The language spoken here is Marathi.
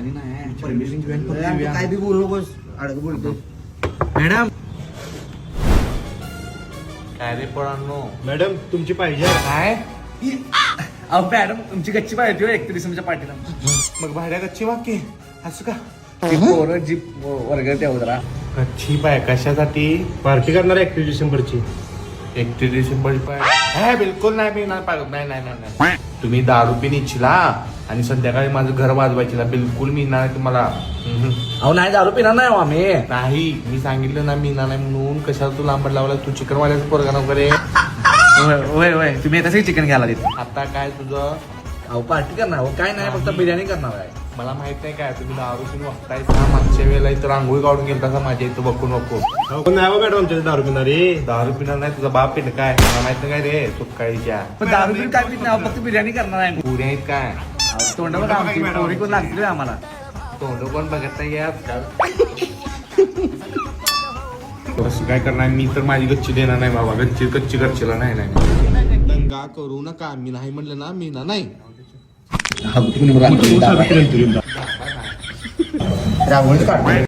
बिर्याणी नाही परमिशन काय बी बोलू नकोस अडक बोलतो मॅडम काय रे पोरांनो मॅडम तुमची पाहिजे काय अहो मॅडम तुमची गच्ची पाहिजे हो 31 डिसेंबरच्या पार्टीला मग भाड्या गच्ची वाक्य असं का पोरं जीप वर्ग तेवढं जरा गच्ची पाय कशासाठी पार्टी करणार 31 डिसेंबरची 31 डिसेंबर पाय बिलकुल नाही मी नाही तुम्ही दारू पिन इच्छिला आणि संध्याकाळी माझं घर वाजवायची बिलकुल मी नाही तुम्हाला अहो नाही दारू पिणार नाही हो आम्ही नाही मी सांगितलं ना मी नाही म्हणून कशाला तू लांबड लावला तू चिकन वाल्याचं पोरगा वगैरे होय होय तुम्ही येताच चिकन घ्यायला तिथे आता काय तुझं अहो पार्टी करणार हो काय नाही फक्त बिर्याणी करणार आहे मला माहित नाही काय तुम्ही दारू पिऊन वागतायचा मागच्या वेळेला इथं रांगोळी काढून गेलता का माझ्या इथं बघू नको नाही हो मॅडम आमच्या दारू पिणारी दारू पिणार नाही तुझा बाप पिण काय मला माहित नाही काय रे तुकाळीच्या पण दारू पिऊन काय पित नाही फक्त बिर्याणी करणार आहे पुऱ्या आहेत काय तोंडावर आमची पोरी कोण लागली आम्हाला तोंड कोण बघत नाही आजकाल कसं काय करणार मी तर माझी गच्ची देणार नाही बाबा गच्ची करशीला नाही दंगा करू नका मी नाही म्हणलं ना मी ना नाही रांगोळीच काढतोय